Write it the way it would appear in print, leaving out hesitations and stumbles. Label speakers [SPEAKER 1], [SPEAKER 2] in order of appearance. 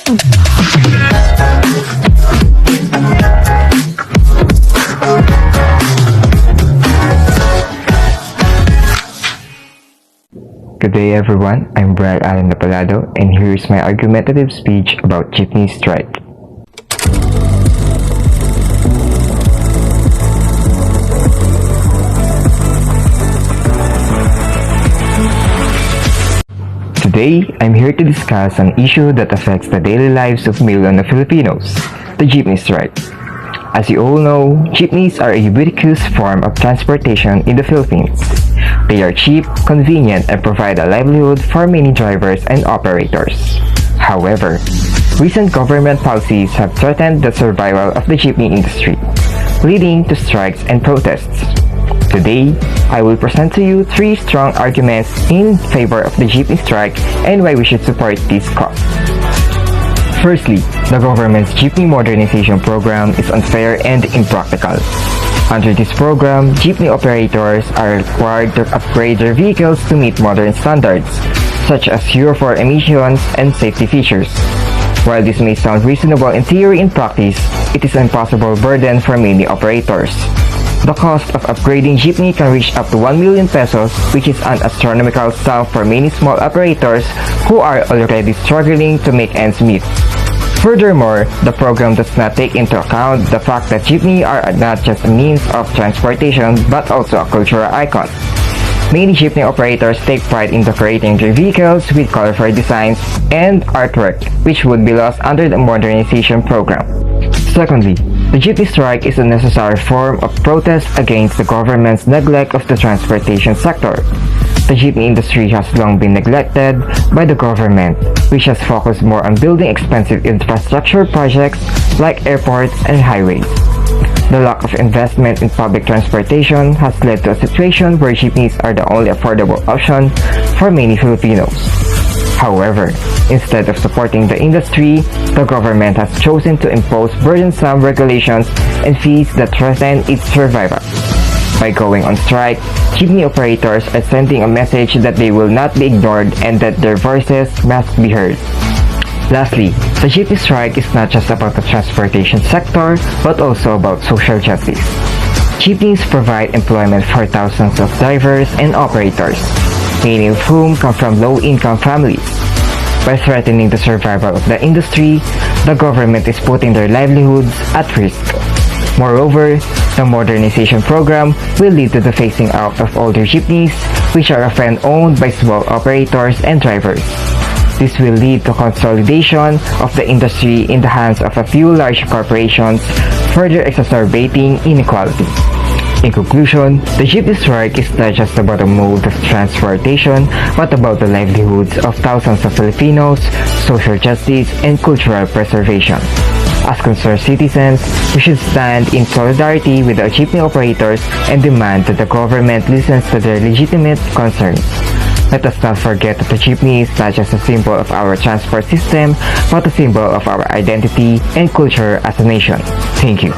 [SPEAKER 1] Good day everyone, I'm Bryle Apilado and here's my argumentative speech about Jeepney strike. Today, I'm here to discuss an issue that affects the daily lives of millions of Filipinos, the jeepney strike. As you all know, jeepneys are a ubiquitous form of transportation in the Philippines. They are cheap, convenient, and provide a livelihood for many drivers and operators. However, recent government policies have threatened the survival of the jeepney industry, leading to strikes and protests. Today, I will present to you 3 strong arguments in favor of the jeepney strike and why we should support this cause. Firstly, the government's jeepney modernization program is unfair and impractical. Under this program, jeepney operators are required to upgrade their vehicles to meet modern standards, such as Euro 4 emissions and safety features. While this may sound reasonable in theory, in practice, it is an impossible burden for many operators. The cost of upgrading jeepney can reach up to 1 million pesos, which is an astronomical sum for many small operators who are already struggling to make ends meet. Furthermore, the program does not take into account the fact that jeepney are not just a means of transportation but also a cultural icon. Many jeepney operators take pride in decorating their vehicles with colorful designs and artwork, which would be lost under the modernization program. Secondly, the jeepney strike is a necessary form of protest against the government's neglect of the transportation sector. The jeepney industry has long been neglected by the government, which has focused more on building expensive infrastructure projects like airports and highways. The lack of investment in public transportation has led to a situation where jeepneys are the only affordable option for many Filipinos. However, instead of supporting the industry, the government has chosen to impose burdensome regulations and fees that threaten its survival. By going on strike, jeepney operators are sending a message that they will not be ignored and that their voices must be heard. Lastly, the jeepney strike is not just about the transportation sector, but also about social justice. Jeepneys provide employment for thousands of drivers and operators, many of whom come from low-income families. By threatening the survival of the industry, the government is putting their livelihoods at risk. Moreover, the modernization program will lead to the phasing out of older jeepneys, which are often owned by small operators and drivers. This will lead to consolidation of the industry in the hands of a few large corporations, further exacerbating inequality. In conclusion, the jeepney strike is not just about a mode of transportation, but about the livelihoods of thousands of Filipinos, social justice, and cultural preservation. As concerned citizens, we should stand in solidarity with the jeepney operators and demand that the government listens to their legitimate concerns. Let us not forget that the jeepney is not just a symbol of our transport system, but a symbol of our identity and culture as a nation. Thank you.